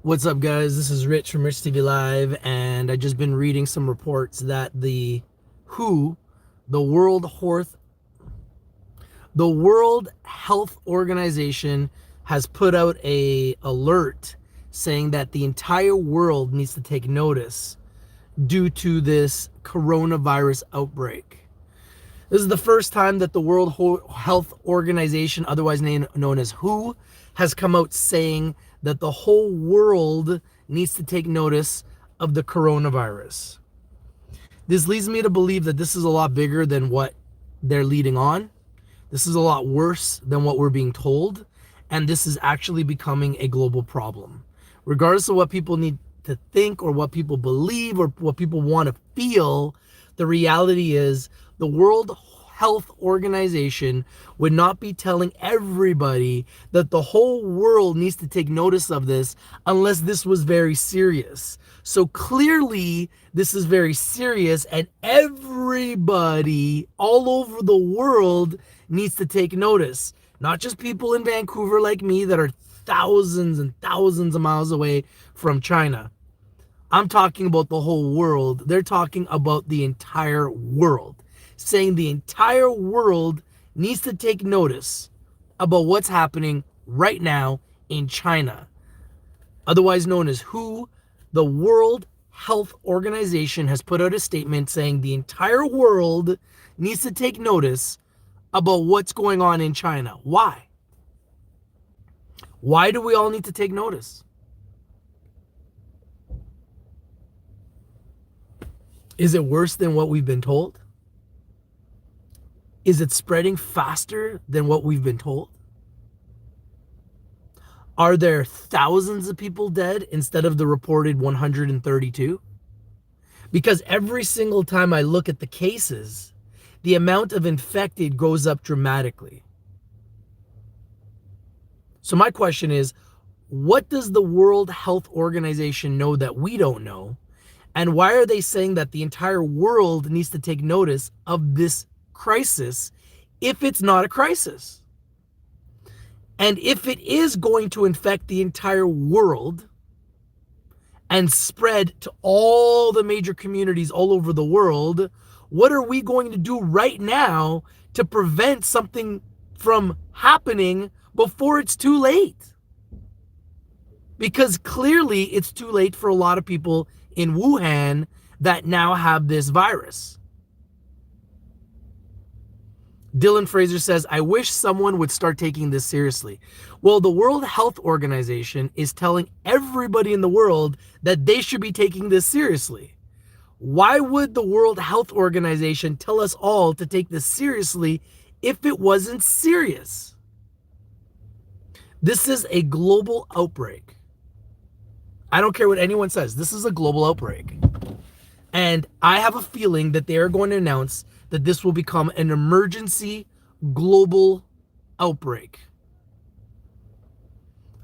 What's up, guys? This is Rich from RICHTVLIVE, and I just been reading some reports that the WHO, the the World Health Organization, has put out a alert saying that the entire world needs to take notice due to this coronavirus outbreak. This is the first time that the World Health Organization, otherwise known as WHO, has come out saying that the whole world needs to take notice of the coronavirus. This leads me to believe that this is a lot bigger than what they're leading on. This is a lot worse than what we're being told. And this is actually becoming a global problem. Regardless of what people need to think or what people believe or what people want to feel, the reality is the World Health Organization would not be telling everybody that the whole world needs to take notice of this unless this was very serious. So clearly, this is very serious, and everybody all over the world needs to take notice. Not just people in Vancouver like me that are thousands and thousands of miles away from China. I'm talking about the whole world. They're talking about the entire world, saying the entire world needs to take notice about what's happening right now in China. Otherwise known as WHO, the World Health Organization has put out a statement saying the entire world needs to take notice about what's going on in China. Why? Why do we all need to take notice? Is it worse than what we've been told? Is it spreading faster than what we've been told? Are there thousands of people dead instead of the reported 132? Because every single time I look at the cases, the amount of infected goes up dramatically. So my question is, what does the World Health Organization know that we don't know? And why are they saying that the entire world needs to take notice of this crisis if it's not a crisis? And if it is going to infect the entire world and spread to all the major communities all over the world, what are we going to do right now to prevent something from happening before it's too late? Because clearly it's too late for a lot of people in Wuhan that now have this virus. Dylan Fraser says, I wish someone would start taking this seriously. Well, the World Health Organization is telling everybody in the world that they should be taking this seriously. Why would the World Health Organization tell us all to take this seriously if it wasn't serious? This is a global outbreak. I don't care what anyone says. This is a global outbreak. And I have a feeling that they are going to announce that this will become an emergency global outbreak.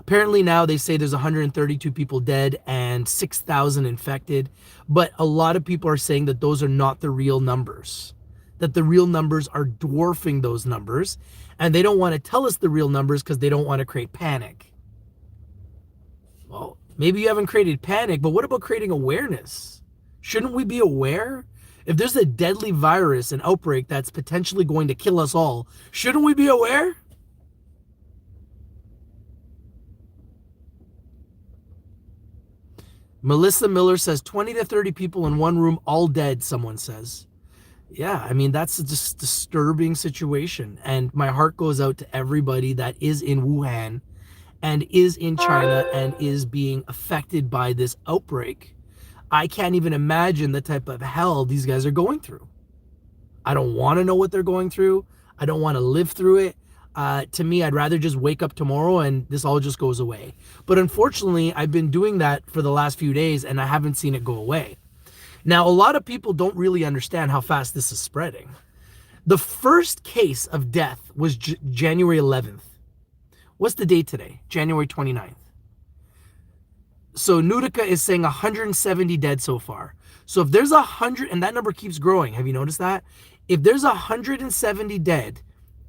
Apparently now they say there's 132 people dead and 6,000 infected. But a lot of people are saying that those are not the real numbers. That the real numbers are dwarfing those numbers. And they don't want to tell us the real numbers because they don't want to create panic. Well, maybe you haven't created panic, but what about creating awareness? Shouldn't we be aware? If there's a deadly virus, an outbreak that's potentially going to kill us all, shouldn't we be aware? Melissa Miller says 20 to 30 people in one room, all dead, someone says. Yeah, I mean, that's a just disturbing situation. And my heart goes out to everybody that is in Wuhan and is in China and is being affected by this outbreak. I can't even imagine the type of hell these guys are going through. I don't want to know what they're going through. I don't want to live through it. To me, I'd rather just wake up tomorrow and this all just goes away. But unfortunately, I've been doing that for the last few days and I haven't seen it go away. Now, a lot of people don't really understand how fast this is spreading. The first case of death was January 11th. What's the date today? January 29th. So Nutica is saying 170 dead so far. So if there's 100, and that number keeps growing, have you noticed that? If there's 170 dead,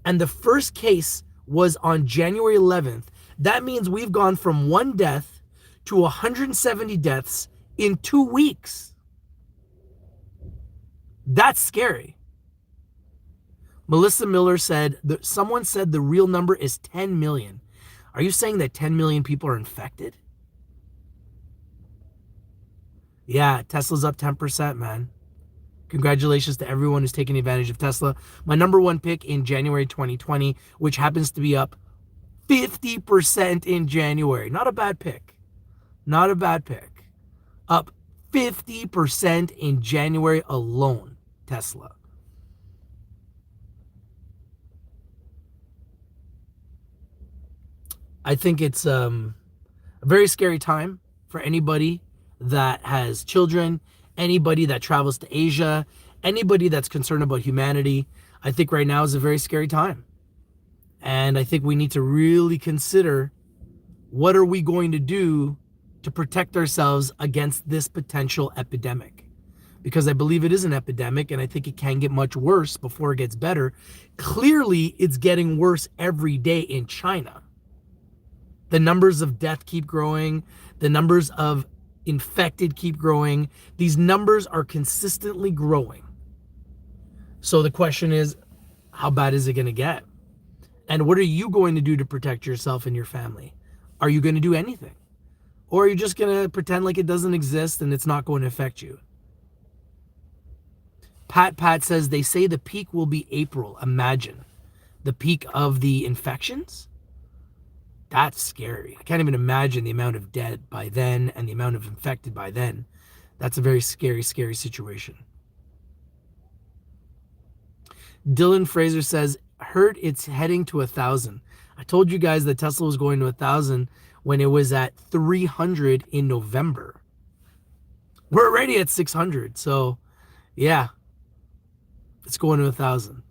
and the first case was on January 11th, that means we've gone from one death to 170 deaths in 2 weeks. That's scary. Melissa Miller said, someone said the real number is 10 million. Are you saying that 10 million people are infected? Yeah, Tesla's up 10%, man. Congratulations to everyone who's taking advantage of Tesla. My number one pick in January 2020, which happens to be up 50% in January. Not a bad pick. Not a bad pick. Up 50% in January alone, Tesla. I think it's a very scary time for anybody that has children, anybody that travels to Asia, anybody that's concerned about humanity. I think right now is a very scary time. And I think we need to really consider, what are we going to do to protect ourselves against this potential epidemic? Because I believe it is an epidemic, and I think it can get much worse before it gets better. Clearly, it's getting worse every day in China. The numbers of death keep growing. The numbers of infected keep growing. These numbers are consistently growing. So the question is, how bad is it going to get? And what are you going to do to protect yourself and your family? Are you going to do anything? Or are you just going to pretend like it doesn't exist and it's not going to affect you? Pat says, they say the peak will be April. Imagine. The peak of the infections? That's scary. I can't even imagine the amount of dead by then and the amount of infected by then. That's a very scary, scary situation. Dylan Fraser says, heard it's heading to 1,000. I told you guys that Tesla was going to 1,000 when it was at 300 in November. We're already at 600. So yeah, it's going to 1,000.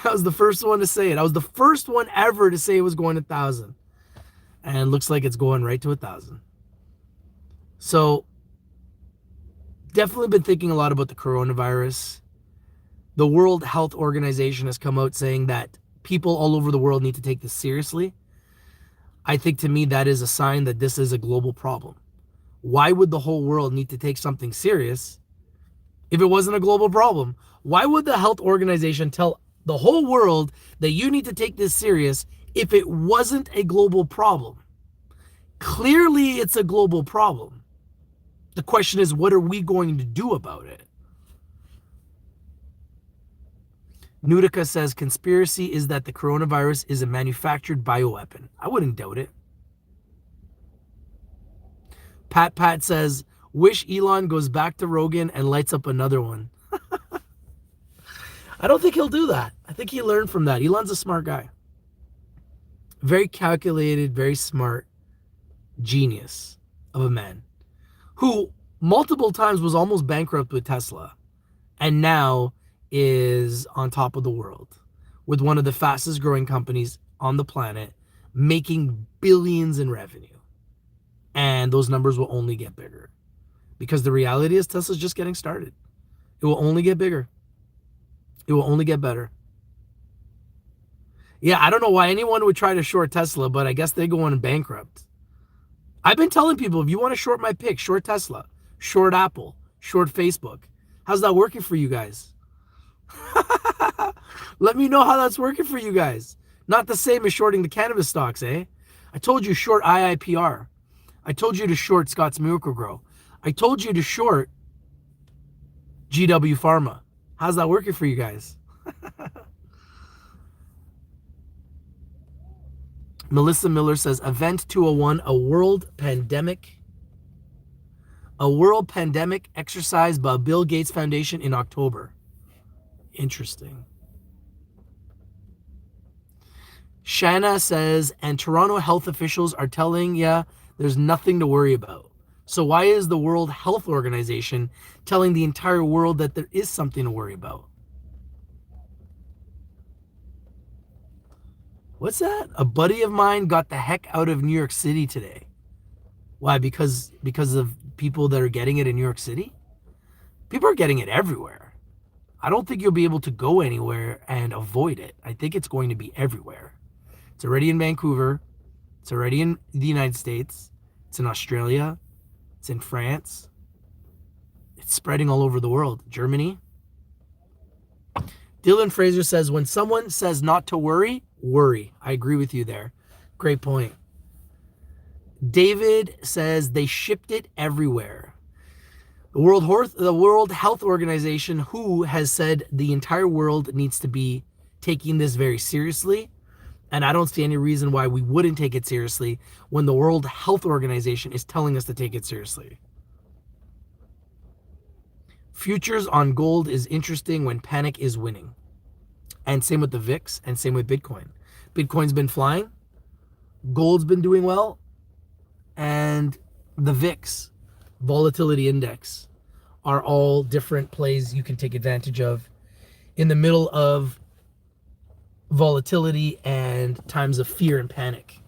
I was the first one to say it. I was the first one ever to say it was going to 1,000. And it looks like it's going right to 1,000. So definitely been thinking a lot about the coronavirus. The World Health Organization has come out saying that people all over the world need to take this seriously. I think to me that is a sign that this is a global problem. Why would the whole world need to take something serious if it wasn't a global problem? Why would the health organization tell the whole world that you need to take this serious if it wasn't a global problem? Clearly it's a global problem. The question is, what are we going to do about it? Nutica says, conspiracy is that the coronavirus is a manufactured bioweapon. I wouldn't doubt it. Pat says, wish Elon goes back to Rogan and lights up another one. I don't think he'll do that. I think he learned from that. Elon's a smart guy. Very calculated, very smart, genius of a man who multiple times was almost bankrupt with Tesla and now is on top of the world with one of the fastest growing companies on the planet, making billions in revenue. And those numbers will only get bigger because the reality is Tesla's just getting started. It will only get bigger. It will only get better. Yeah, I don't know why anyone would try to short Tesla, but I guess they're going bankrupt. I've been telling people, if you want to short my pick, short Tesla, short Apple, short Facebook. How's that working for you guys? Let me know how that's working for you guys. Not the same as shorting the cannabis stocks, eh? I told you short IIPR. I told you to short Scott's Miracle-Gro. I told you to short GW Pharma. How's that working for you guys? Melissa Miller says, Event 201, a world pandemic exercise by Bill Gates Foundation in October. Interesting. Shanna says, and Toronto health officials are telling ya there's nothing to worry about. So why is the World Health Organization telling the entire world that there is something to worry about? What's that? A buddy of mine got the heck out of New York City today. Why? Because of people that are getting it in New York City? People are getting it everywhere. I don't think you'll be able to go anywhere and avoid it. I think it's going to be everywhere. It's already in Vancouver. It's already in the United States. It's in Australia. It's in France. It's spreading all over the world. Germany. Dylan Fraser says, when someone says not to worry, worry. I agree with you there. Great point. David says they shipped it everywhere. The World Health Organization, WHO, has said the entire world needs to be taking this very seriously. And I don't see any reason why we wouldn't take it seriously when the World Health Organization is telling us to take it seriously. Futures on gold is interesting when panic is winning. And same with the VIX and same with Bitcoin. Bitcoin's been flying. Gold's been doing well. And the VIX, volatility index, are all different plays you can take advantage of in the middle of volatility and times of fear and panic.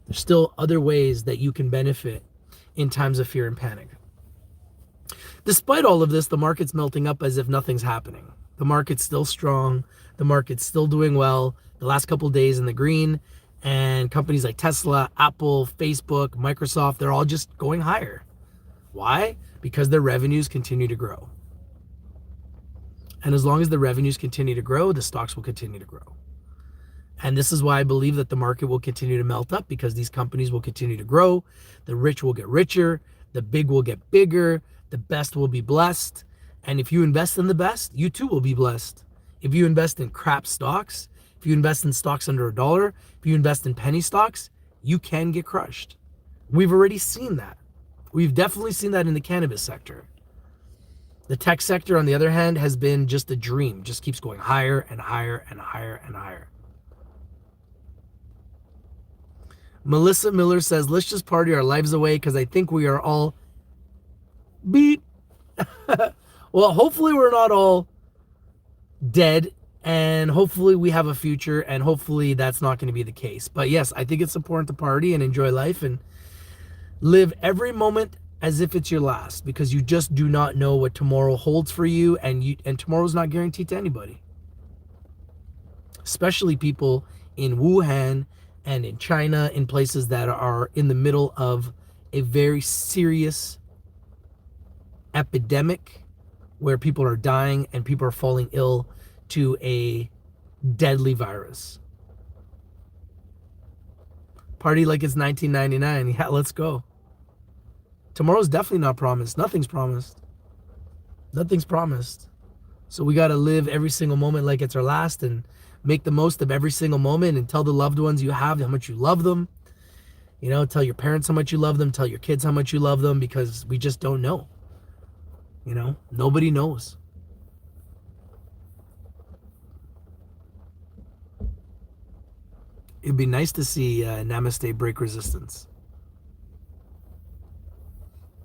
There's still other ways that you can benefit in times of fear and panic. Despite all of this, the market's melting up as if nothing's happening. The market's still strong. The market's still doing well. The last couple of days in the green, and companies like Tesla, Apple, Facebook, Microsoft, they're all just going higher. Why? Because their revenues continue to grow. And as long as the revenues continue to grow, the stocks will continue to grow. And this is why I believe that the market will continue to melt up, because these companies will continue to grow. The rich will get richer. The big will get bigger. The best will be blessed. And if you invest in the best, you too will be blessed. If you invest in crap stocks, if you invest in stocks under $1, if you invest in penny stocks, you can get crushed. We've already seen that. We've definitely seen that in the cannabis sector. The tech sector, on the other hand, has been just a dream. Just keeps going higher and higher and higher and higher. Melissa Miller says, let's just party our lives away because I think we are all beat. Well, hopefully we're not all dead, and hopefully we have a future, and hopefully that's not going to be the case. But yes, I think it's important to party and enjoy life and live every moment as if it's your last, because you just do not know what tomorrow holds for you, and tomorrow's not guaranteed to anybody. Especially people in Wuhan and in China, in places that are in the middle of a very serious epidemic where people are dying and people are falling ill to a deadly virus. Party like it's 1999. Yeah, let's go. Tomorrow's definitely not promised. Nothing's promised. Nothing's promised. So we got to live every single moment like it's our last, and make the most of every single moment, and tell the loved ones you have how much you love them. You know, tell your parents how much you love them. Tell your kids how much you love them, because we just don't know. You know, nobody knows. It'd be nice to see Namaste break resistance.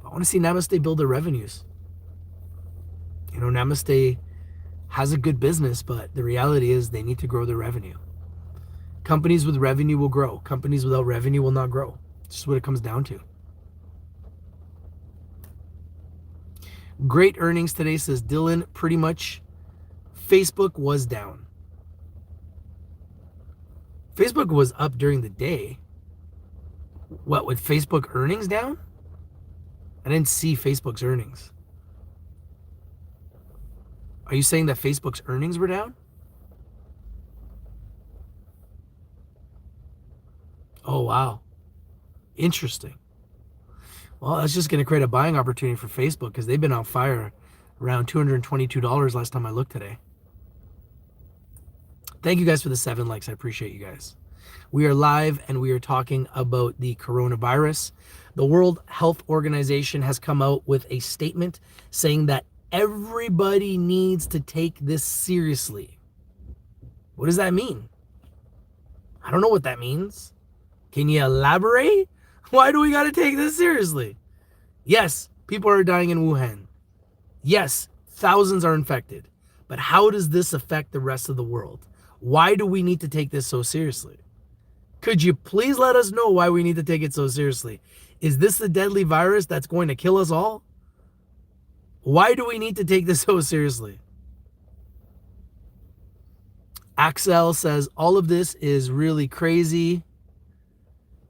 I want to see Namaste build their revenues. You know, Namaste has a good business, but the reality is they need to grow their revenue. Companies with revenue will grow. Companies without revenue will not grow. It's just what it comes down to. Great earnings today, says Dylan. Pretty much Facebook was down. Facebook was up during the day. What, with Facebook earnings down? I didn't see Facebook's earnings. Are you saying that Facebook's earnings were down? Oh, wow. Interesting. Well, that's just going to create a buying opportunity for Facebook, because they've been on fire around $222 last time I looked today. Thank you guys for the 7 likes. I appreciate you guys. We are live and we are talking about the coronavirus. The World Health Organization has come out with a statement saying that everybody needs to take this seriously. What does that mean? I don't know what that means. Can you elaborate? Why do we got to take this seriously? Yes, people are dying in Wuhan. Yes, thousands are infected. But how does this affect the rest of the world? Why do we need to take this so seriously? Could you please let us know why we need to take it so seriously? Is this the deadly virus that's going to kill us all? Why do we need to take this so seriously? Axel says, all of this is really crazy.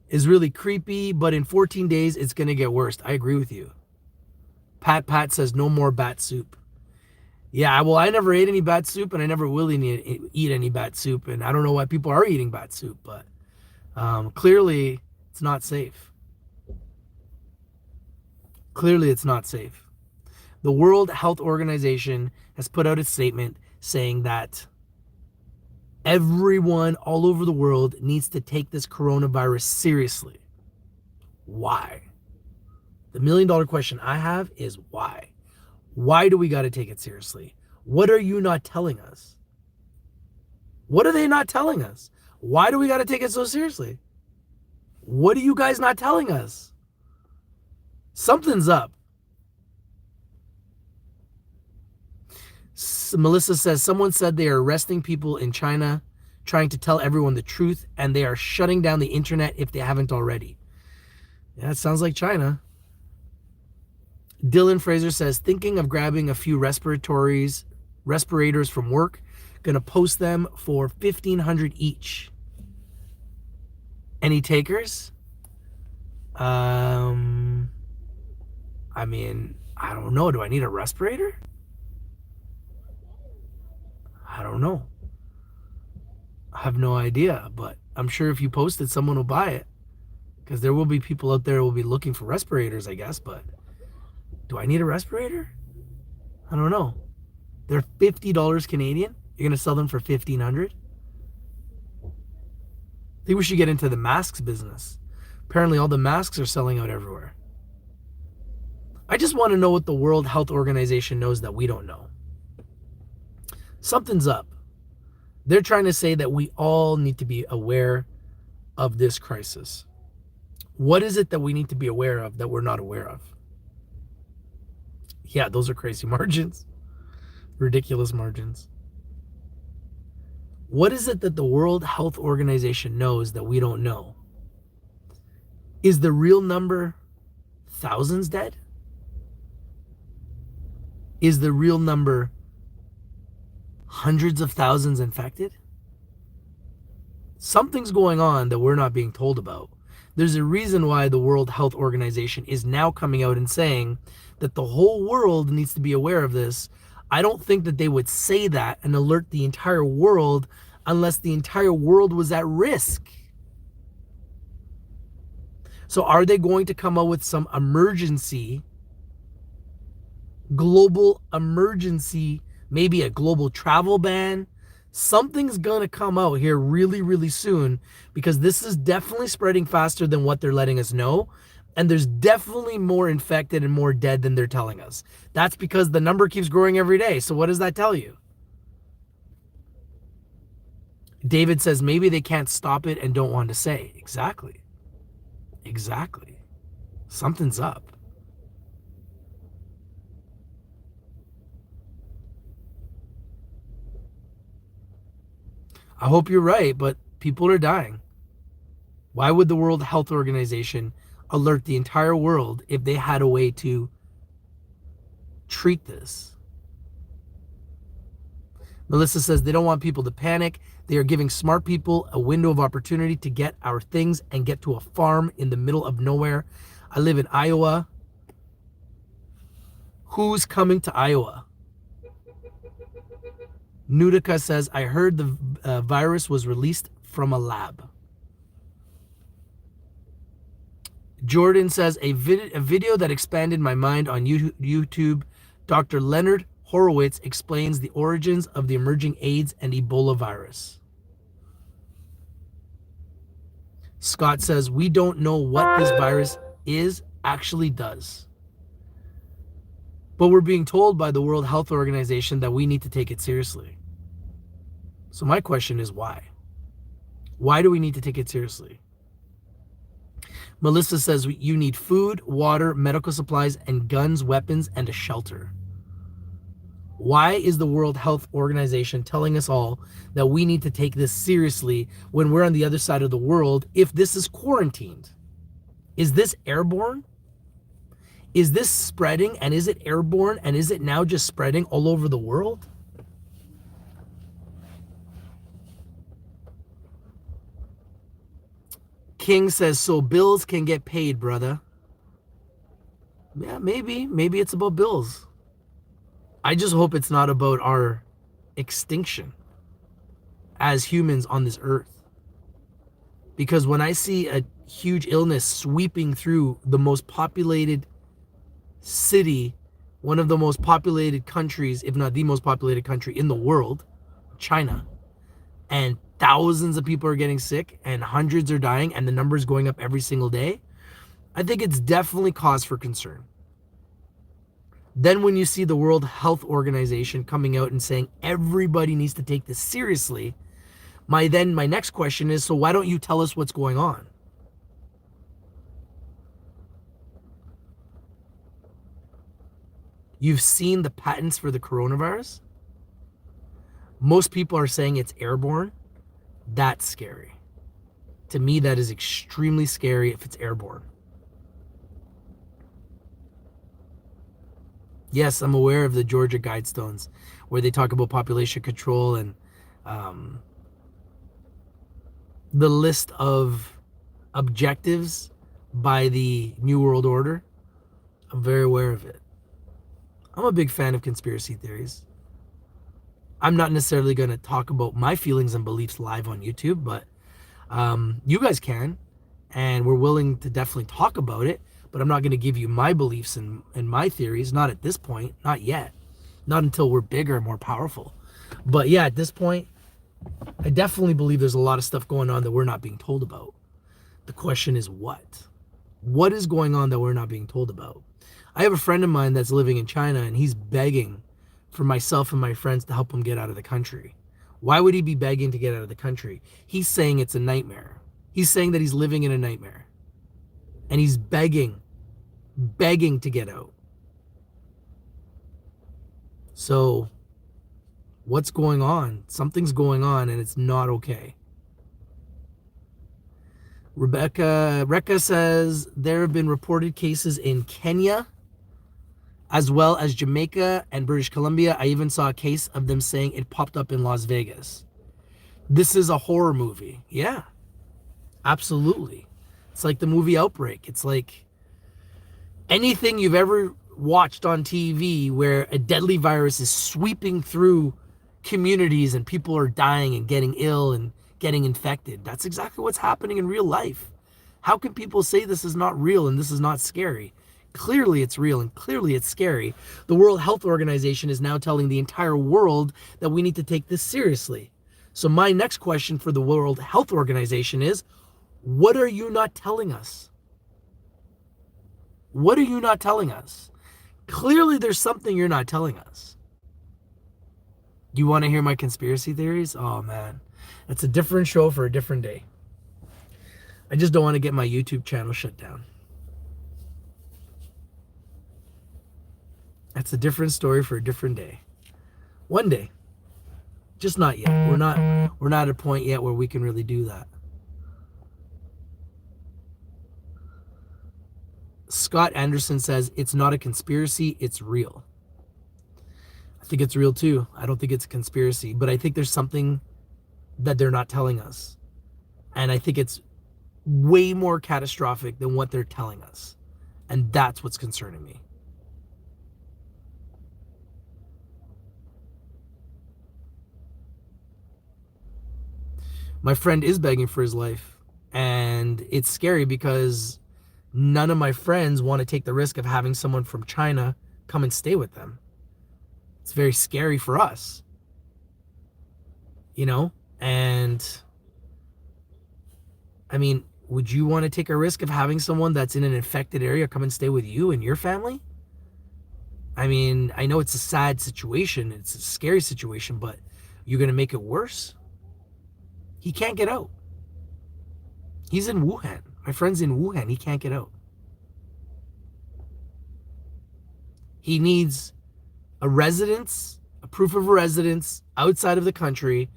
is really creepy, but in 14 days, it's going to get worse. I agree with you. Pat says no more bat soup. Yeah, well, I never ate any bat soup, and I never will eat any bat soup, and I don't know why people are eating bat soup, but clearly it's not safe. Clearly it's not safe. The World Health Organization has put out a statement saying that everyone all over the world needs to take this coronavirus seriously. Why? The $1 million question I have is why? Why do we got to take it seriously? What are you not telling us? What are they not telling us? Why do we got to take it so seriously? What are you guys not telling us? Something's up. Melissa says, someone said they are arresting people in China, trying to tell everyone the truth, and they are shutting down the internet if they haven't already. Yeah, it sounds like China. Dylan Fraser says, thinking of grabbing a few respirators from work. Gonna post them for $1,500 each. Any takers? I mean, I don't know. Do I need a respirator? I don't know. I have no idea, but I'm sure if you post it, someone will buy it. Because there will be people out there who will be looking for respirators, I guess, but do I need a respirator? I don't know. They're $50 Canadian. You're going to sell them for $1,500? I think we should get into the masks business. Apparently all the masks are selling out everywhere. I just want to know what the World Health Organization knows that we don't know. Something's up. They're trying to say that we all need to be aware of this crisis. What is it that we need to be aware of that we're not aware of? Yeah, those are crazy margins. Ridiculous margins. What is it that the World Health Organization knows that we don't know? Is the real number thousands dead? Is the real number hundreds of thousands infected? Something's going on that we're not being told about. There's a reason why the World Health Organization is now coming out and saying that the whole world needs to be aware of this. I don't think that they would say that and alert the entire world unless the entire world was at risk. So are they going to come out with some emergency, global emergency, maybe a global travel ban? Something's going to come out here really, really soon, because this is definitely spreading faster than what they're letting us know. And there's definitely more infected and more dead than they're telling us. That's because the number keeps growing every day. So what does that tell you? David says maybe they can't stop it and don't want to say. Exactly. Exactly. Something's up. I hope you're right, but people are dying. Why would the World Health Organization alert the entire world if they had a way to treat this? Melissa says they don't want people to panic. They are giving smart people a window of opportunity to get our things and get to a farm in the middle of nowhere. I live in Iowa. Who's coming to Iowa? Nudica says, I heard the virus was released from a lab. Jordan says, a video that expanded my mind on YouTube. Dr. Leonard Horowitz explains the origins of the emerging AIDS and Ebola virus. Scott says, we don't know what this virus actually does. But we're being told by the World Health Organization that we need to take it seriously. So my question is why? Why do we need to take it seriously? Melissa says you need food, water, medical supplies, and guns, weapons, and a shelter. Why is the World Health Organization telling us all that we need to take this seriously when we're on the other side of the world if this is quarantined? Is this airborne? Is this spreading, and is it airborne, and is it now just spreading all over the world? King says, so bills can get paid, brother. Yeah, maybe it's about bills. I just hope it's not about our extinction as humans on this earth. Because when I see a huge illness sweeping through the most populated city, one of the most populated countries, if not the most populated country in the world, China, and thousands of people are getting sick and hundreds are dying and the numbers going up every single day, I think it's definitely cause for concern. Then when you see the World Health Organization coming out and saying everybody needs to take this seriously, my next question is, so why don't you tell us what's going on? You've seen the patents for the coronavirus? Most people are saying it's airborne. That's scary. To me, that is extremely scary if it's airborne. Yes, I'm aware of the Georgia Guidestones where they talk about population control and the list of objectives by the New World Order. I'm very aware of it. I'm a big fan of conspiracy theories. I'm not necessarily going to talk about my feelings and beliefs live on YouTube, but you guys can, and we're willing to definitely talk about it, but I'm not going to give you my beliefs and my theories, not at this point, not yet, not until we're bigger and more powerful. But yeah, at this point, I definitely believe there's a lot of stuff going on that we're not being told about. The question is what? What is going on that we're not being told about? I have a friend of mine that's living in China, and he's begging for myself and my friends to help him get out of the country. Why would he be begging to get out of the country? He's saying it's a nightmare. He's saying that he's living in a nightmare. And he's begging to get out. So, what's going on? Something's going on, and it's not okay. Rekka says there have been reported cases in Kenya, as well as Jamaica and British Columbia. I even saw a case of them saying it popped up in Las Vegas. This is a horror movie. Yeah, absolutely. It's like the movie Outbreak. It's like anything you've ever watched on TV where a deadly virus is sweeping through communities and people are dying and getting ill and getting infected. That's exactly what's happening in real life. How can people say this is not real and this is not scary? Clearly it's real and clearly it's scary. The World Health Organization is now telling the entire world that we need to take this seriously. So my next question for the World Health Organization is, what are you not telling us? What are you not telling us? Clearly there's something you're not telling us. You want to hear my conspiracy theories? Oh man, that's a different show for a different day. I just don't want to get my YouTube channel shut down. That's a different story for a different day. One day. Just not yet. We're not at a point yet where we can really do that. Scott Anderson says it's not a conspiracy, it's real. I think it's real too. I don't think it's a conspiracy, but I think there's something that they're not telling us. And I think it's way more catastrophic than what they're telling us. And that's what's concerning me. My friend is begging for his life, and it's scary because none of my friends want to take the risk of having someone from China come and stay with them. It's very scary for us, and I mean, would you want to take a risk of having someone that's in an infected area come and stay with you and your family? I mean, I know it's a sad situation, it's a scary situation, but you're going to make it worse? He can't get out. He's in Wuhan. My friend's in Wuhan. He can't get out. He needs a residence, a proof of residence outside of the country,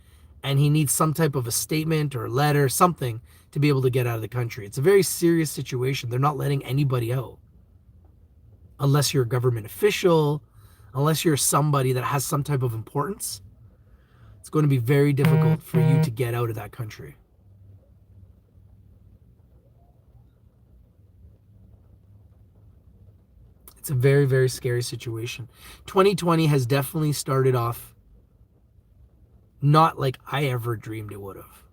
and he needs some type of a statement or a letter, something to be able to get out of the country. It's a very serious situation. They're not letting anybody out. Unless you're a government official, unless you're somebody that has some type of importance, it's going to be very difficult for you to get out of that country. It's a very, very scary situation. 2020 has definitely started off not like I ever dreamed it would have.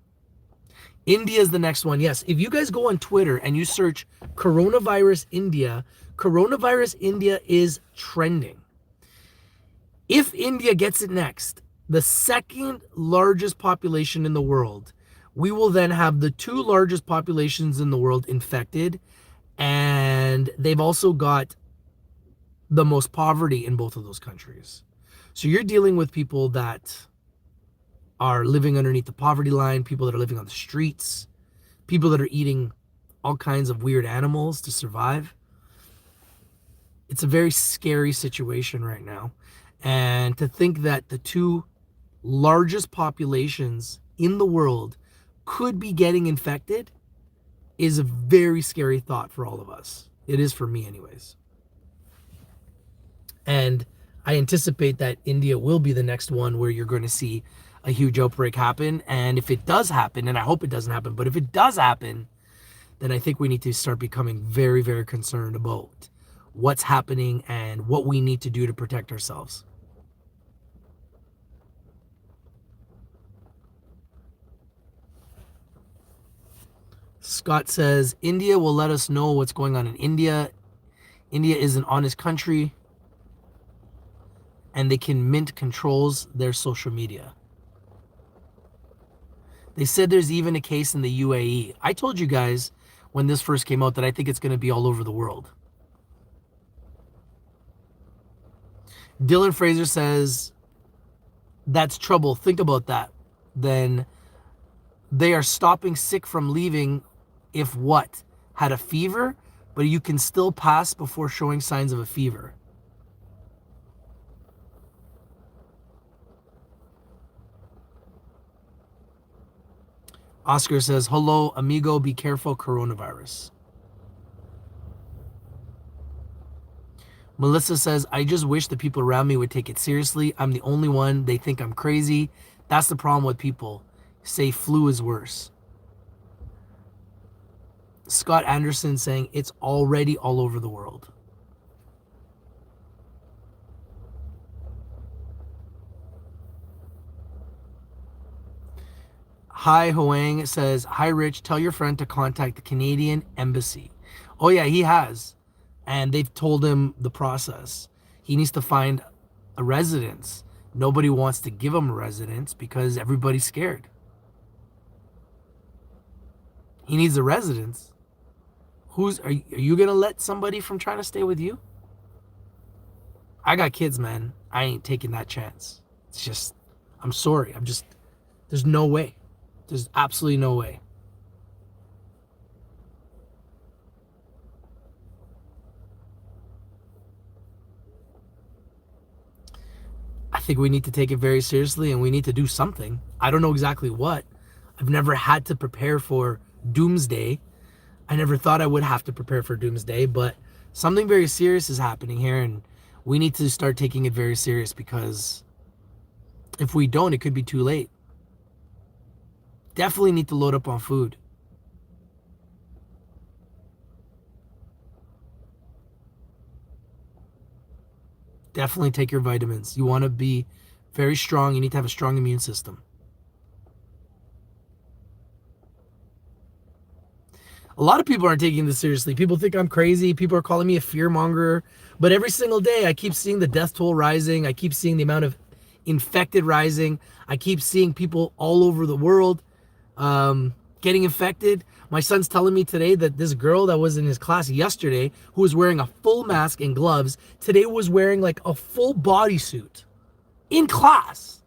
India is the next one. Yes, if you guys go on Twitter and you search coronavirus India is trending. If India gets it next, the second largest population in the world, we will then have the two largest populations in the world infected, and they've also got the most poverty in both of those countries. So you're dealing with people that are living underneath the poverty line, people that are living on the streets, people that are eating all kinds of weird animals to survive. It's a very scary situation right now. And to think that the two largest populations in the world could be getting infected is a very scary thought for all of us. It is for me anyways. And I anticipate that India will be the next one where you're going to see a huge outbreak happen. And if it does happen, and I hope it doesn't happen, but if it does happen, then I think we need to start becoming very, very concerned about what's happening and what we need to do to protect ourselves. Scott says, India will let us know what's going on in India. India is an honest country, and they can mint controls their social media. They said there's even a case in the UAE. I told you guys when this first came out that I think it's going to be all over the world. Dylan Fraser says, that's trouble. Think about that. Then they are stopping sick from leaving if what? Had a fever, but you can still pass before showing signs of a fever. Oscar says, hello, amigo, be careful, coronavirus. Melissa says, I just wish the people around me would take it seriously. I'm the only one. They think I'm crazy. That's the problem with people. Say flu is worse. Scott Anderson saying, it's already all over the world. Hi Hoang says, hi Rich, tell your friend to contact the Canadian Embassy. Oh yeah, he has. And they've told him the process. He needs to find a residence. Nobody wants to give him a residence because everybody's scared. He needs a residence. Are you going to let somebody from trying to stay with you? I got kids, man. I ain't taking that chance. It's just, I'm sorry. There's no way. There's absolutely no way. I think we need to take it very seriously and we need to do something. I don't know exactly what. I've never had to prepare for doomsday. I never thought I would have to prepare for doomsday, but something very serious is happening here and we need to start taking it very serious because if we don't, it could be too late. Definitely need to load up on food. Definitely take your vitamins. You want to be very strong. You need to have a strong immune system. A lot of people aren't taking this seriously. People think I'm crazy. People are calling me a fearmonger. But every single day, I keep seeing the death toll rising. I keep seeing the amount of infected rising. I keep seeing people all over the world getting infected. My son's telling me today that this girl that was in his class yesterday, who was wearing a full mask and gloves, today was wearing like a full bodysuit in class.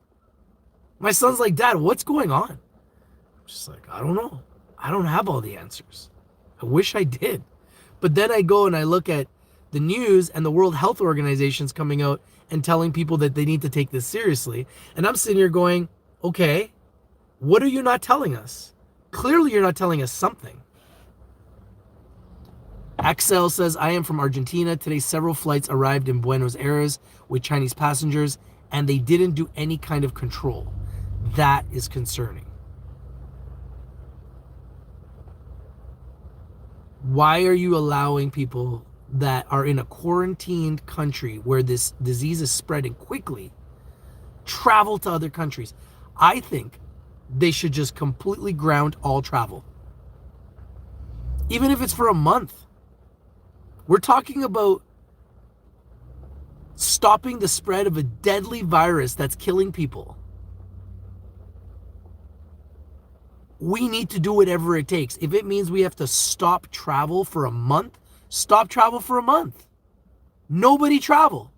My son's like, Dad, what's going on? I'm just like, I don't know. I don't have all the answers. I wish I did. But then I go and I look at the news and the World Health Organization's coming out and telling people that they need to take this seriously. And I'm sitting here going, okay, what are you not telling us? Clearly you're not telling us something. Axel says, I am from Argentina. Today, several flights arrived in Buenos Aires with Chinese passengers, and they didn't do any kind of control. That is concerning. Why are you allowing people that are in a quarantined country where this disease is spreading quickly travel to other countries. I think they should just completely ground all travel. Even if it's for a month. We're talking about stopping the spread of a deadly virus that's killing people. We need to do whatever it takes. If it means we have to stop travel for a month, stop travel for a month. Nobody travel.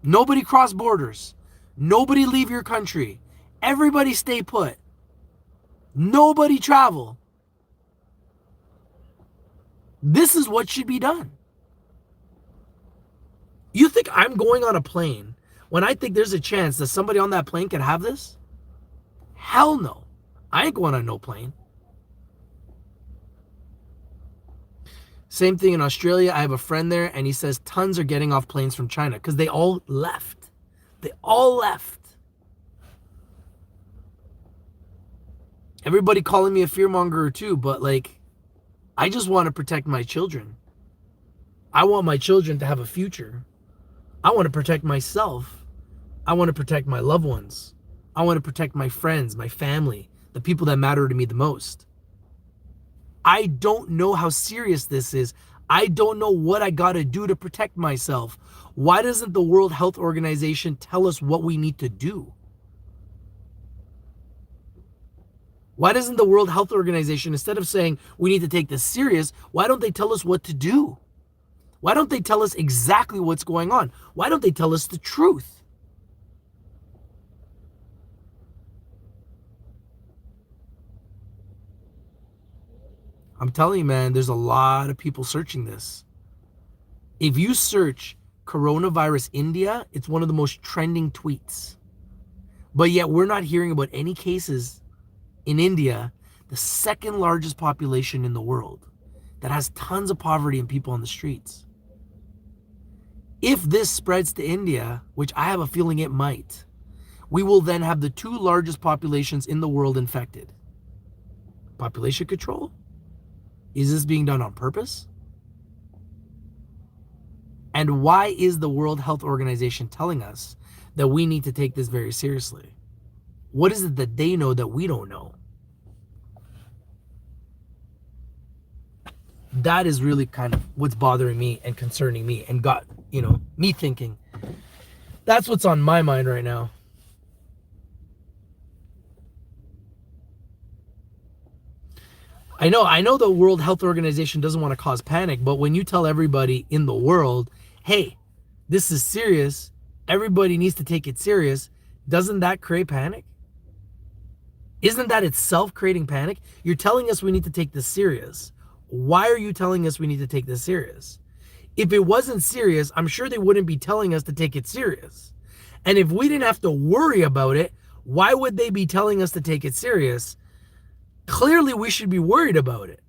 Nobody cross borders. Nobody leave your country. Everybody stay put. Nobody travel. This is what should be done. You think I'm going on a plane when I think there's a chance that somebody on that plane could have this? Hell no. I ain't going on no plane. Same thing in Australia. I have a friend there, and he says tons are getting off planes from China because they all left. They all left. Everybody calling me a fearmonger too, but like, I just want to protect my children. I want my children to have a future. I want to protect myself. I want to protect my loved ones. I want to protect my friends, my family, the people that matter to me the most. I don't know how serious this is. I don't know what I got to do to protect myself. Why doesn't the World Health Organization tell us what we need to do? Why doesn't the World Health Organization, instead of saying we need to take this serious, why don't they tell us what to do? Why don't they tell us exactly what's going on? Why don't they tell us the truth? I'm telling you, man, there's a lot of people searching this. If you search coronavirus India, it's one of the most trending tweets. But yet we're not hearing about any cases in India, the second largest population in the world, that has tons of poverty and people on the streets. If this spreads to India, which I have a feeling it might, we will then have the two largest populations in the world infected. Population control? Is this being done on purpose? And why is the World Health Organization telling us that we need to take this very seriously? What is it that they know that we don't know? That is really kind of what's bothering me and concerning me and got, me thinking. That's what's on my mind right now. I know the World Health Organization doesn't want to cause panic, but when you tell everybody in the world, hey, this is serious, everybody needs to take it serious, doesn't that create panic? Isn't that itself creating panic? You're telling us we need to take this serious. Why are you telling us we need to take this serious? If it wasn't serious, I'm sure they wouldn't be telling us to take it serious. And if we didn't have to worry about it, why would they be telling us to take it serious? Clearly, we should be worried about it.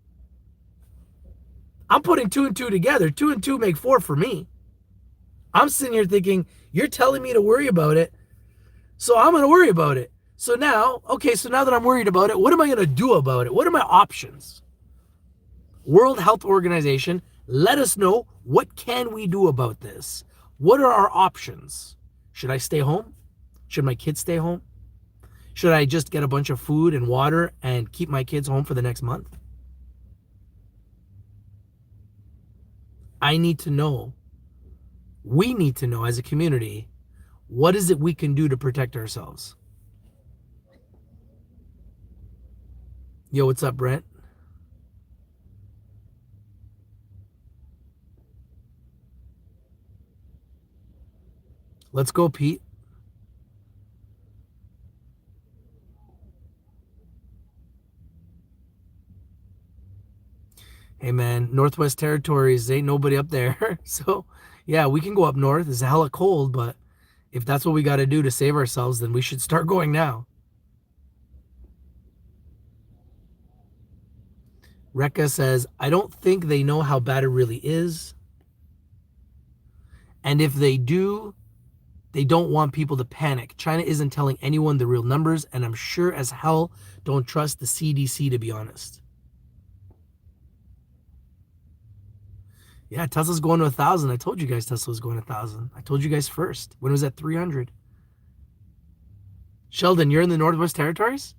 I'm putting 2 and 2 together. 2 and 2 make 4 for me. I'm sitting here thinking, you're telling me to worry about it, so I'm going to worry about it. So now that I'm worried about it, what am I going to do about it? What are my options? World Health Organization, let us know, what can we do about this? What are our options? Should I stay home? Should my kids stay home? Should I just get a bunch of food and water and keep my kids home for the next month? I need to know, we need to know as a community, what is it we can do to protect ourselves? Yo, what's up, Brent? Let's go, Pete. Hey, man, Northwest Territories, ain't nobody up there. So, yeah, we can go up north. It's hella cold, but if that's what we got to do to save ourselves, then we should start going now. Rekka says, I don't think they know how bad it really is. And if they do, they don't want people to panic. China isn't telling anyone the real numbers, and I'm sure as hell don't trust the CDC, to be honest. Yeah, Tesla's going to 1,000. I told you guys Tesla was going to 1,000. I told you guys first when it was at 300. Sheldon, you're in the Northwest Territories?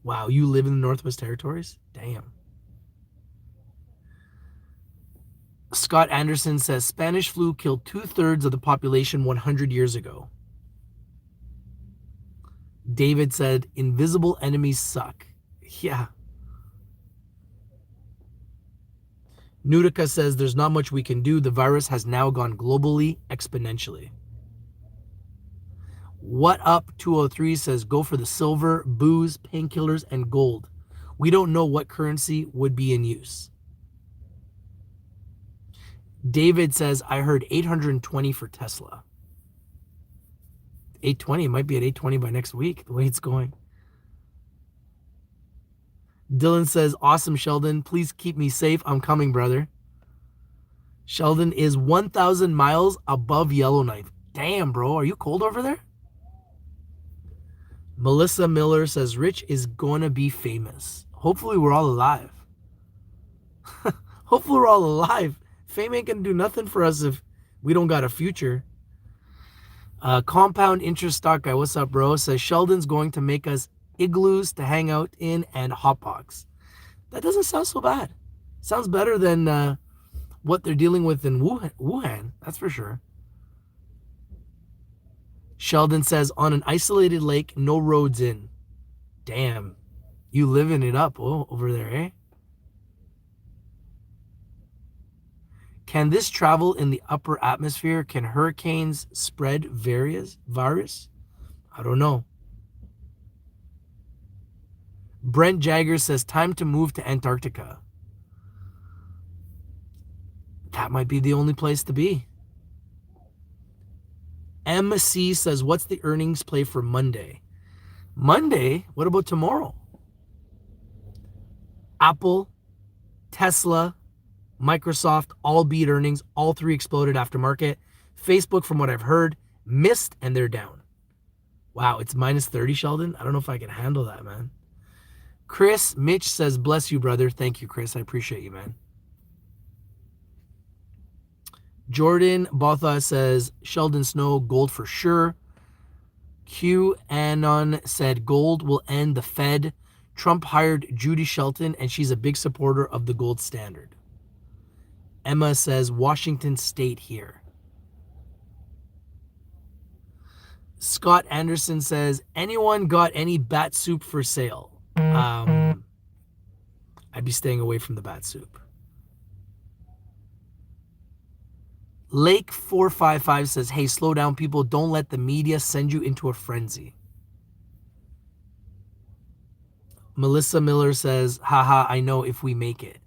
Wow, you live in the Northwest Territories? Damn. Scott Anderson says Spanish flu killed 2/3 of the population 100 years ago. David said invisible enemies suck. Yeah. Nutica says there's not much we can do. The virus has now gone globally exponentially. What Up 203 says go for the silver, booze, painkillers, and gold. We don't know what currency would be in use. David says I heard 820 for Tesla. 820, it might be at 820 by next week, the way it's going. Dylan says, awesome, Sheldon. Please keep me safe. I'm coming, brother. Sheldon is 1,000 miles above Yellowknife. Damn, bro. Are you cold over there? Melissa Miller says, Rich is going to be famous. Hopefully we're all alive. Hopefully we're all alive. Fame ain't going to do nothing for us if we don't got a future. Compound Interest Stock Guy, what's up, bro? Says, Sheldon's going to make us igloos to hang out in and hotbox. That doesn't sound so bad. Sounds better than what they're dealing with in Wuhan, that's for sure. Sheldon says, on an isolated lake, no roads in. Damn, you living it up over there, eh? Can this travel in the upper atmosphere? Can hurricanes spread virus? I don't know. Brent Jagger says, time to move to Antarctica. That might be the only place to be. MC says, what's the earnings play for Monday? Monday? What about tomorrow? Apple, Tesla, Microsoft all beat earnings. All three exploded after market. Facebook, from what I've heard, missed and they're down. Wow, it's minus 30, Sheldon. I don't know if I can handle that, man. Chris Mitch says, bless you, brother. Thank you, Chris. I appreciate you, man. Jordan Botha says, Sheldon Snow, gold for sure. Q Anon said, gold will end the Fed. Trump hired Judy Shelton, and she's a big supporter of the gold standard. Emma says, Washington State here. Scott Anderson says, anyone got any bat soup for sale? I'd be staying away from the bat soup. Lake 455 says, hey, slow down, people. Don't let the media send you into a frenzy. Melissa Miller says, haha, I know if we make it.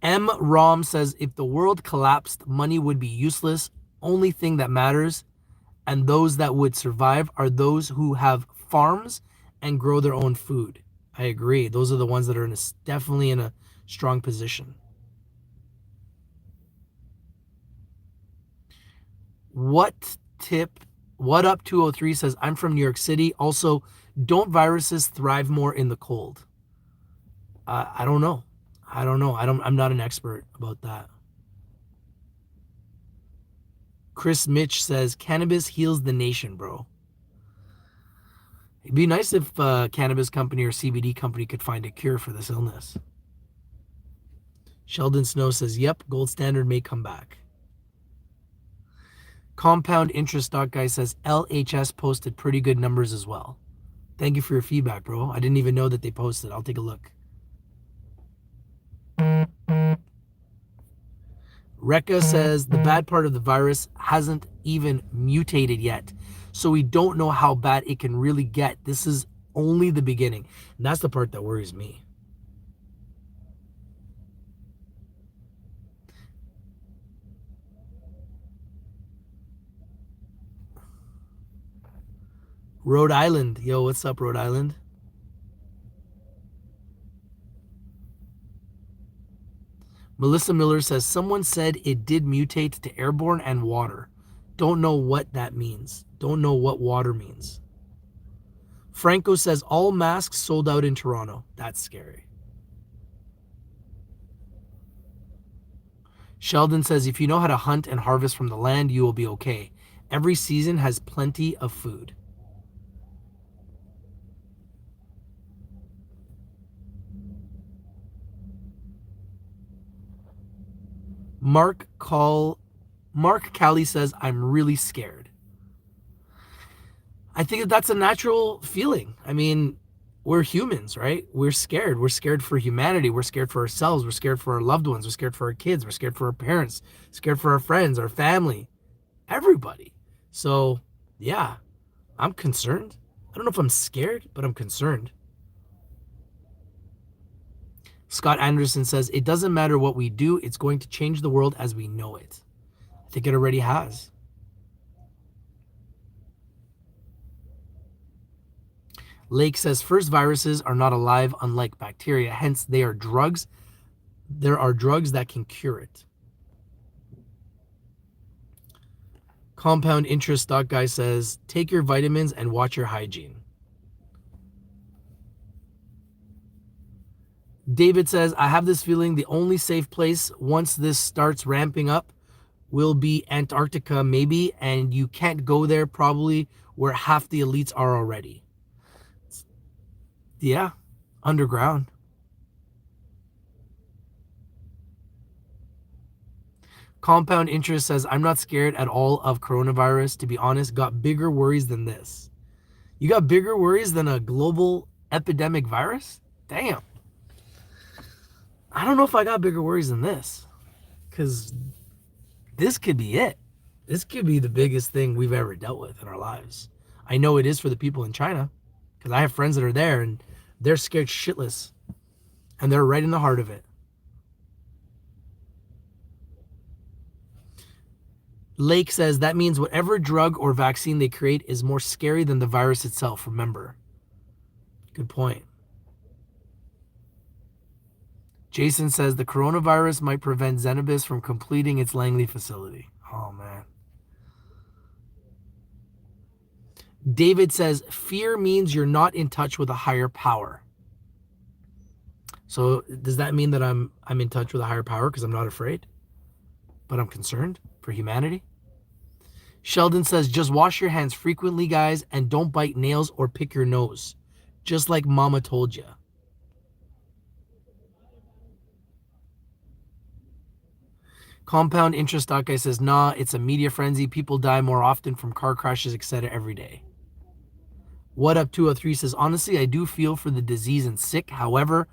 M. Rom says, if the world collapsed, money would be useless. Only thing that matters, and those that would survive, are those who have farms and grow their own food. I agree. Those are the ones that are definitely in a strong position. What Up 203 says, I'm from New York City. Also, don't viruses thrive more in the cold? I don't know. I'm not an expert about that. Chris Mitch says, cannabis heals the nation, bro. It'd be nice if a cannabis company or CBD company could find a cure for this illness. Sheldon Snow says, yep, gold standard may come back. Compound Interest Stock Guy says, LHS posted pretty good numbers as well. Thank you for your feedback, bro. I didn't even know that they posted. I'll take a look. Rekka says, the bad part of the virus hasn't even mutated yet, so we don't know how bad it can really get. This is only the beginning. And that's the part that worries me. Rhode Island. Yo, what's up, Rhode Island? Melissa Miller says, someone said it did mutate to airborne and water. Don't know what that means. Don't know what water means. Franco says all masks sold out in Toronto. That's scary. Sheldon says if you know how to hunt and harvest from the land, you will be okay. Every season has plenty of food. Mark Callie says, I'm really scared. I think that's a natural feeling. I mean, we're humans, right? We're scared. We're scared for humanity. We're scared for ourselves. We're scared for our loved ones. We're scared for our kids. We're scared for our parents. Scared for our friends, our family, everybody. So, yeah, I'm concerned. I don't know if I'm scared, but I'm concerned. Scott Anderson says, it doesn't matter what we do. It's going to change the world as we know it. I think it already has. Lake says, first viruses are not alive, unlike bacteria. Hence, they are drugs. There are drugs that can cure it. Compound Interest Stock Guy says, take your vitamins and watch your hygiene. David says, I have this feeling the only safe place once this starts ramping up will be Antarctica, maybe, and you can't go there probably where half the elites are already. Yeah, underground. Compound Interest says, I'm not scared at all of coronavirus. To be honest, got bigger worries than this. You got bigger worries than a global epidemic virus? Damn. I don't know if I got bigger worries than this, because this could be it. This could be the biggest thing we've ever dealt with in our lives. I know it is for the people in China, because I have friends that are there and they're scared shitless, and they're right in the heart of it. Lake says that means whatever drug or vaccine they create is more scary than the virus itself, remember. Good point. Jason says the coronavirus might prevent Zenobis from completing its Langley facility. Oh, man. David says fear means you're not in touch with a higher power. So does that mean that I'm in touch with a higher power because I'm not afraid, but I'm concerned for humanity? Sheldon says just wash your hands frequently, guys, and don't bite nails or pick your nose, just like Mama told you. Compound Interest Stock Guy says, nah, it's a media frenzy. People die more often from car crashes, etc. every day. What Up 203 says, honestly, I do feel for the disease and sick. However,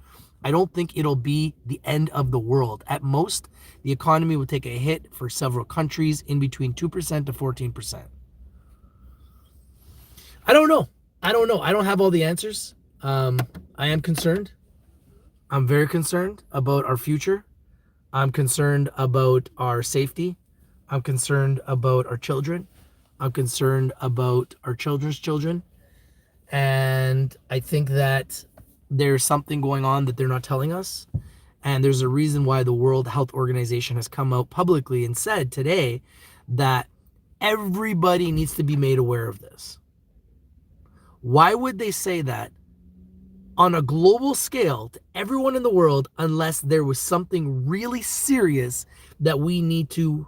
I don't think it'll be the end of the world. At most, the economy will take a hit for several countries in between 2% to 14%. I don't know. I don't have all the answers. I am concerned. I'm very concerned about our future. I'm concerned about our safety. I'm concerned about our children. I'm concerned about our children's children. And I think that there's something going on that they're not telling us. And there's a reason why the World Health Organization has come out publicly and said today that everybody needs to be made aware of this. Why would they say that on a global scale to everyone in the world unless there was something really serious that we need to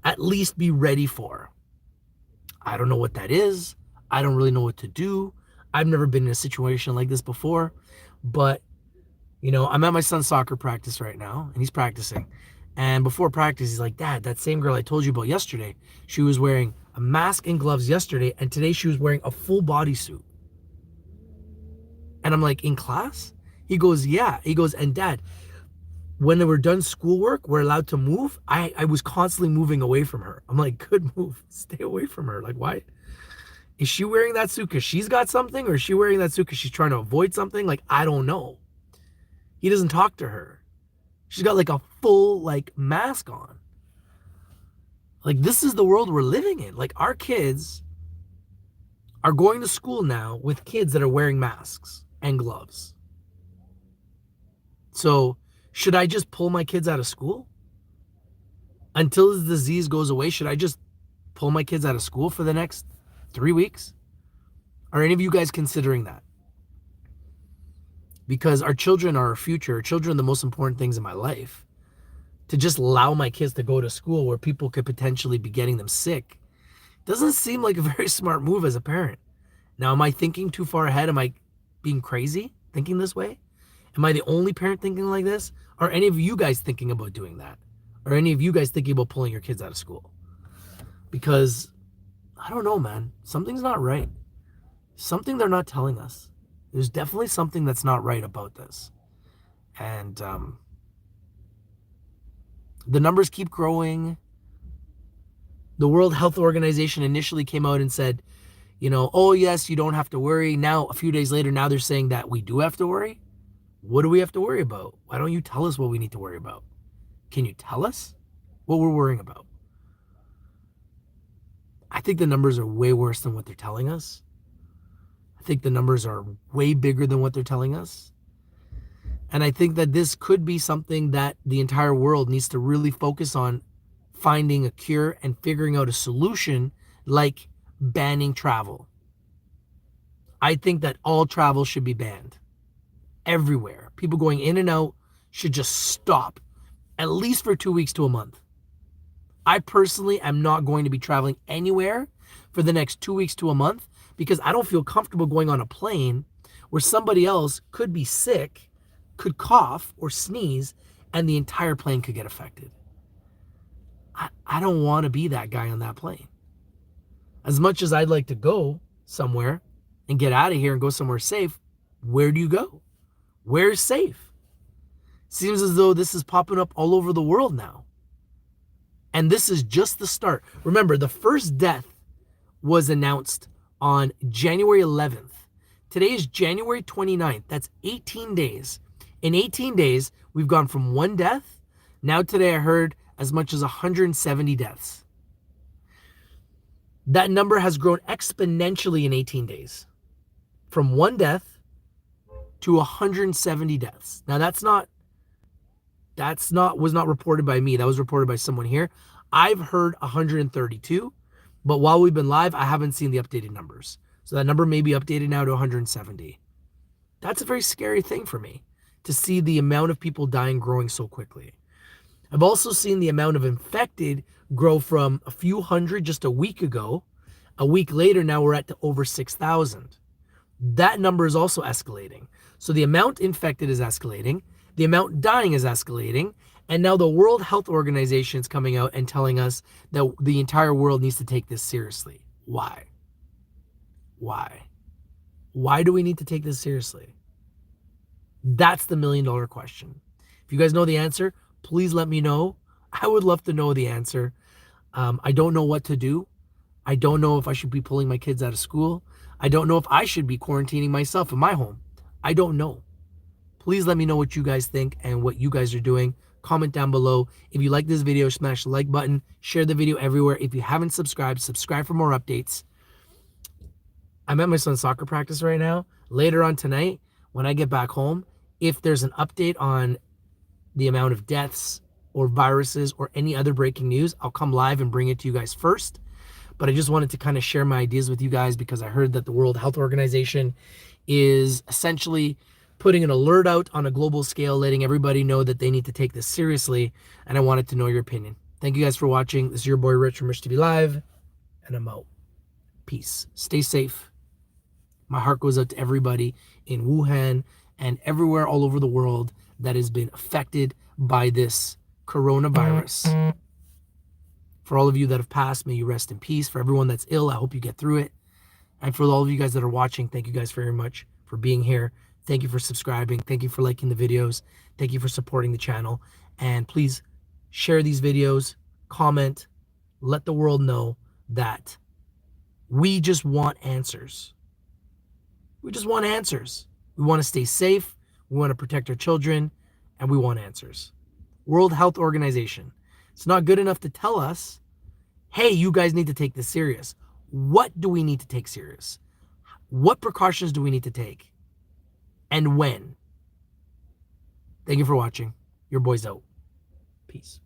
at least be ready for? I don't know what that is. I don't really know what to do. I've never been in a situation like this before, but you know, I'm at my son's soccer practice right now and he's practicing. And before practice, he's like, Dad, that same girl I told you about yesterday, she was wearing a mask and gloves yesterday, and today she was wearing a full bodysuit. And I'm like, in class? He goes, yeah. He goes, and Dad, when they were done schoolwork, we're allowed to move. I was constantly moving away from her. I'm like, good move. Stay away from her. Like, why? Is she wearing that suit because she's got something? Or is she wearing that suit because she's trying to avoid something? Like, I don't know. He doesn't talk to her. She's got like a full like mask on. Like, this is the world we're living in. Like, our kids are going to school now with kids that are wearing masks and gloves. So should I just pull my kids out of school? Until the disease goes away, should I just pull my kids out of school for the next 3 weeks? Are any of you guys considering that? Because our children are our future. Our children are the most important things in my life. To just allow my kids to go to school where people could potentially be getting them sick doesn't seem like a very smart move as a parent. Now, am I thinking too far ahead? Am I being crazy thinking this way? Am I the only parent thinking like this? Are any of you guys thinking about doing that? Are any of you guys thinking about pulling your kids out of school? Because, I don't know, man. Something's not right. Something they're not telling us. There's definitely something that's not right about this. And the numbers keep growing. The World Health Organization initially came out and said, oh, yes, you don't have to worry. Now, a few days later, now they're saying that we do have to worry. What do we have to worry about? Why don't you tell us what we need to worry about? Can you tell us what we're worrying about? I think the numbers are way worse than what they're telling us. I think the numbers are way bigger than what they're telling us. And I think that this could be something that the entire world needs to really focus on, finding a cure and figuring out a solution, like banning travel. I think that all travel should be banned. Everywhere. People going in and out should just stop, at least for 2 weeks to a month. I personally am not going to be traveling anywhere for the next 2 weeks to a month because I don't feel comfortable going on a plane where somebody else could be sick, could cough or sneeze, and the entire plane could get affected. I don't want to be that guy on that plane. As much as I'd like to go somewhere and get out of here and go somewhere safe, where do you go? Where's safe? Seems as though this is popping up all over the world now. And this is just the start. Remember, the first death was announced on January 11th. Today is January 29th. That's 18 days. In 18 days, we've gone from 1 death. Now today I heard as much as 170 deaths. That number has grown exponentially in 18 days. From 1 death to 170 deaths. Now was not reported by me. That was reported by someone here. I've heard 132, but while we've been live, I haven't seen the updated numbers. So that number may be updated now to 170. That's a very scary thing for me, to see the amount of people dying growing so quickly. I've also seen the amount of infected grow from a few hundred just a week ago. A week later, now we're at over 6,000. That number is also escalating. So the amount infected is escalating. The amount dying is escalating. And now the World Health Organization is coming out and telling us that the entire world needs to take this seriously. Why? Why? Why do we need to take this seriously? That's the $1 million question. If you guys know the answer, please let me know. I would love to know the answer. I don't know what to do. I don't know if I should be pulling my kids out of school. I don't know if I should be quarantining myself in my home. I don't know. Please let me know what you guys think and what you guys are doing. Comment down below. If you like this video, smash the like button. Share the video everywhere. If you haven't subscribed, subscribe for more updates. I'm at my son's soccer practice right now. Later on tonight, when I get back home, if there's an update on the amount of deaths or viruses or any other breaking news, I'll come live and bring it to you guys first. But I just wanted to kind of share my ideas with you guys because I heard that the World Health Organization is essentially putting an alert out on a global scale, letting everybody know that they need to take this seriously. And I wanted to know your opinion. Thank you guys for watching. This is your boy Rich from Rich TV Live, and I'm out. Peace. Stay safe. My heart goes out to everybody in Wuhan and everywhere all over the world that has been affected by this coronavirus. For all of you that have passed, may you rest in peace. For everyone that's ill, I hope you get through it. And for all of you guys that are watching, thank you guys very much for being here. Thank you for subscribing. Thank you for liking the videos. Thank you for supporting the channel. And please share these videos, comment, let the world know that we just want answers. We just want answers. We want to stay safe. We want to protect our children, and we want answers. World Health Organization. It's not good enough to tell us, hey, you guys need to take this serious. What do we need to take serious? What precautions do we need to take? And when? Thank you for watching. Your boy's out. Peace.